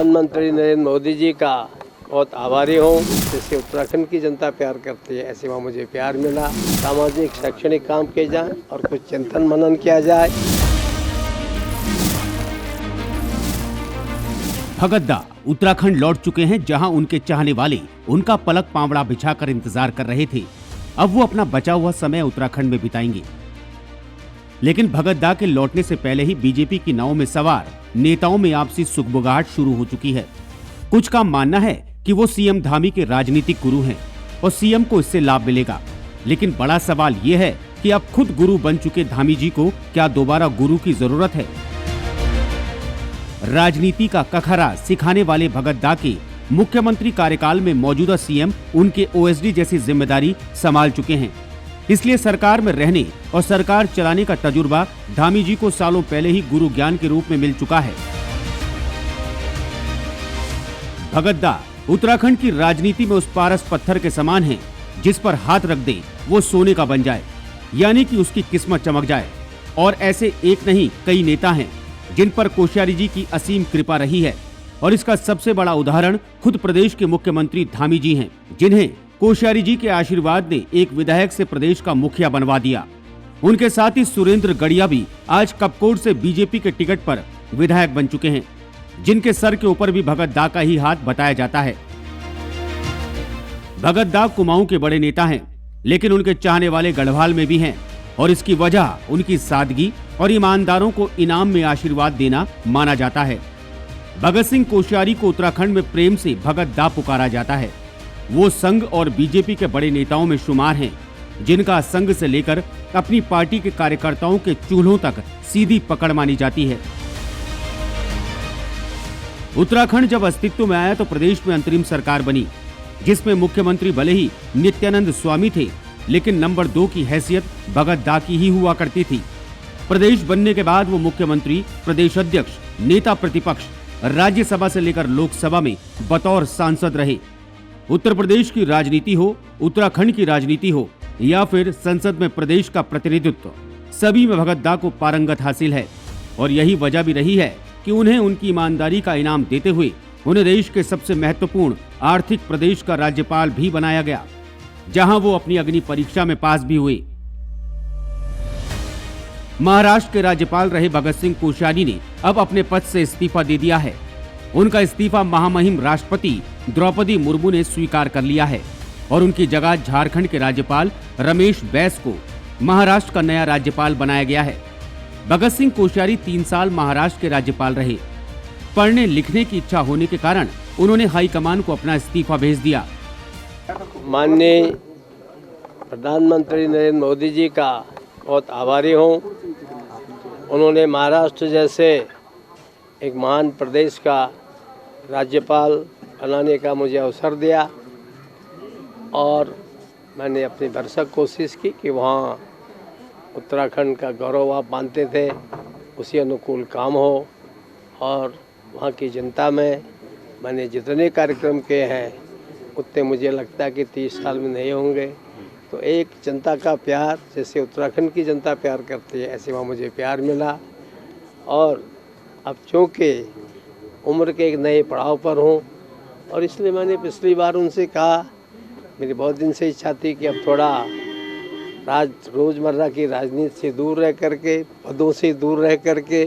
प्रधानमंत्री नरेंद्र मोदी जी का बहुत आभारी हूँ। जिससे उत्तराखंड की जनता प्यार करती है, ऐसे वहाँ मुझे प्यार मिला। सामाजिक शैक्षणिक काम किए जाए और कुछ चिंतन मनन किया जाए। भगत दा उत्तराखंड लौट चुके हैं, जहां उनके चाहने वाले उनका पलक पावड़ा बिछाकर इंतजार कर रहे थे। अब वो अपना बचा हुआ समय उत्तराखंड में बिताएंगे। लेकिन भगत दा के लौटने से पहले ही बीजेपी की नाव में सवार नेताओं में आपसी सुगबुगाहट शुरू हो चुकी है। कुछ का मानना है कि वो सीएम धामी के राजनीतिक गुरु हैं और सीएम को इससे लाभ मिलेगा। लेकिन बड़ा सवाल ये है कि अब खुद गुरु बन चुके धामी जी को क्या दोबारा गुरु की जरूरत है? राजनीति का कखरा सिखाने वाले भगत दा के मुख्यमंत्री कार्यकाल में मौजूदा सीएम उनके ओएसडी जैसी जिम्मेदारी संभाल चुके हैं। इसलिए सरकार में रहने और सरकार चलाने का तजुर्बा धामी जी को सालों पहले ही गुरु ज्ञान के रूप में मिल चुका है। भगत दा उत्तराखंड की राजनीति में उस पारस पत्थर के समान हैं, जिस पर हाथ रख दे वो सोने का बन जाए, यानी कि उसकी किस्मत चमक जाए। और ऐसे एक नहीं कई नेता हैं जिन पर कोश्यारी जी की असीम कृपा रही है। और इसका सबसे बड़ा उदाहरण खुद प्रदेश के मुख्यमंत्री धामी जी हैं, जिन्हें कोश्यारी जी के आशीर्वाद ने एक विधायक से प्रदेश का मुखिया बनवा दिया। उनके साथ ही सुरेंद्र गड़िया भी आज कपकोट से बीजेपी के टिकट पर विधायक बन चुके हैं, जिनके सर के ऊपर भी भगत दा का ही हाथ बताया जाता है। भगत दा कुमाऊं के बड़े नेता हैं, लेकिन उनके चाहने वाले गढ़वाल में भी हैं। और इसकी वजह उनकी सादगी और ईमानदारों को इनाम में आशीर्वाद देना माना जाता है। भगत सिंह कोश्यारी को उत्तराखंड में प्रेम से भगत दा पुकारा जाता है। वो संघ और बीजेपी के बड़े नेताओं में शुमार हैं, जिनका संघ से लेकर अपनी पार्टी के कार्यकर्ताओं के चूल्हों तक सीधी पकड़ मानी जाती है। उत्तराखंड जब अस्तित्व में आया तो प्रदेश में अंतरिम सरकार बनी, जिसमें मुख्यमंत्री भले ही नित्यानंद स्वामी थे, लेकिन नंबर 2 की हैसियत भगत दा की ही हुआ करती थी। प्रदेश बनने के बाद वो मुख्यमंत्री, प्रदेश अध्यक्ष, नेता प्रतिपक्ष, राज्यसभा से लेकर लोकसभा में बतौर सांसद रहे। उत्तर प्रदेश की राजनीति हो, उत्तराखंड की राजनीति हो या फिर संसद में प्रदेश का प्रतिनिधित्व, सभी में भगत दा को पारंगत हासिल है। और यही वजह भी रही है कि उन्हें उनकी ईमानदारी का इनाम देते हुए उन्हें देश के सबसे महत्वपूर्ण आर्थिक प्रदेश का राज्यपाल भी बनाया गया, जहां वो अपनी अग्नि परीक्षा में पास भी हुए। महाराष्ट्र के राज्यपाल रहे भगत सिंह कोश्यारी ने अब अपने पद से इस्तीफा दे दिया है। उनका इस्तीफा महामहिम राष्ट्रपति द्रौपदी मुर्मू ने स्वीकार कर लिया है और उनकी जगह झारखंड के राज्यपाल रमेश बैस को महाराष्ट्र का नया राज्यपाल बनाया गया है। भगत सिंह कोश्यारी 3 साल महाराष्ट्र के राज्यपाल रहे। पढ़ने लिखने की इच्छा होने के कारण उन्होंने हाईकमान को अपना इस्तीफा भेज दिया। माननीय प्रधानमंत्री नरेंद्र मोदी जी का बहुत आभारी हूँ। उन्होंने महाराष्ट्र जैसे एक महान प्रदेश का राज्यपाल बनाने का मुझे अवसर दिया और मैंने अपनी भरसक कोशिश की कि वहाँ उत्तराखंड का गौरव आप मानते थे, उसी अनुकूल काम हो। और वहाँ की जनता में मैंने जितने कार्यक्रम किए हैं उतने मुझे लगता है कि 30 साल में नहीं होंगे। तो एक जनता का प्यार, जैसे उत्तराखंड की जनता प्यार करती है, ऐसे वहाँ मुझे प्यार मिला। और अब चूँकि उम्र के एक नए पड़ाव पर हूँ और इसलिए मैंने पिछली बार उनसे कहा, मेरी बहुत दिन से इच्छा थी कि अब थोड़ा रोज़मर्रा की राजनीति से दूर रह करके, पदों से दूर रह करके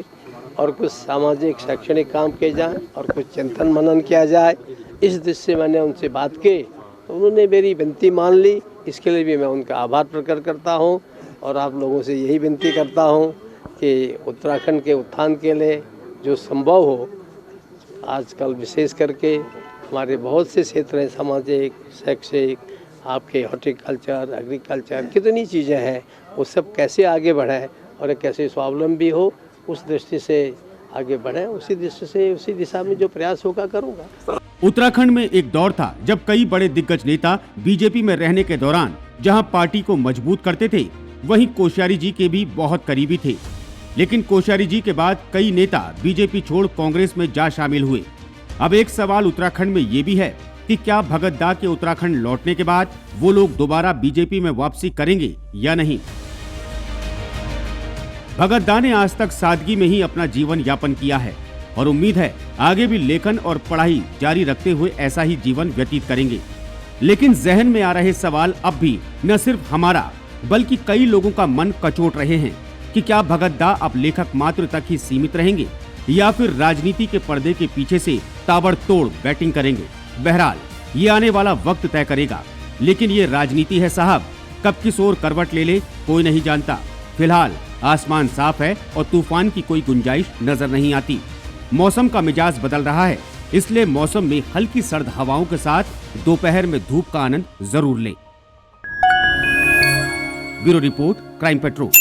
और कुछ सामाजिक शैक्षणिक काम किए जाए और कुछ चिंतन मनन किया जाए। इस दृष्टि से मैंने उनसे बात की तो उन्होंने मेरी विनती मान ली। इसके लिए भी मैं उनका आभार प्रकट करता हूं और आप लोगों से यही विनती करता हूं कि उत्तराखंड के उत्थान के लिए जो संभव हो, आजकल विशेष करके हमारे बहुत से क्षेत्र हैं, सामाजिक, शैक्षिक, आपके हॉर्टिकल्चर, एग्रीकल्चर, कितनी चीज़ें हैं, वो सब कैसे आगे बढ़े और कैसे स्वावलंबी हो, उस दृष्टि से आगे बढ़े। उसी दृष्टि से उसी दिशा में जो प्रयास होगा करूँगा। उत्तराखंड में एक दौर था जब कई बड़े दिग्गज नेता बीजेपी में रहने के दौरान जहां पार्टी को मजबूत करते थे, वहीं कोश्यारी जी के भी बहुत करीबी थे। लेकिन कोश्यारी जी के बाद कई नेता बीजेपी छोड़ कांग्रेस में जा शामिल हुए। अब एक सवाल उत्तराखंड में ये भी है कि क्या भगत दा के उत्तराखंड लौटने के बाद वो लोग दोबारा बीजेपी में वापसी करेंगे या नहीं। भगत दा ने आज तक सादगी में ही अपना जीवन यापन किया है और उम्मीद है आगे भी लेखन और पढ़ाई जारी रखते हुए ऐसा ही जीवन व्यतीत करेंगे। लेकिन जहन में आ रहे सवाल अब भी न सिर्फ हमारा बल्कि कई लोगों का मन कचोट रहे हैं कि क्या भगत दा अब लेखक मात्र तक ही सीमित रहेंगे या फिर राजनीति के पर्दे के पीछे से ताबड़तोड़ बैटिंग करेंगे। बहरहाल ये आने वाला वक्त तय करेगा, लेकिन ये राजनीति है साहब, कब किस ओर करवट ले ले कोई नहीं जानता। फिलहाल आसमान साफ है और तूफान की कोई गुंजाइश नजर नहीं आती। मौसम का मिजाज बदल रहा है, इसलिए मौसम में हल्की सर्द हवाओं के साथ दोपहर में धूप का आनंद जरूर लें। Bureau report, crime petrol.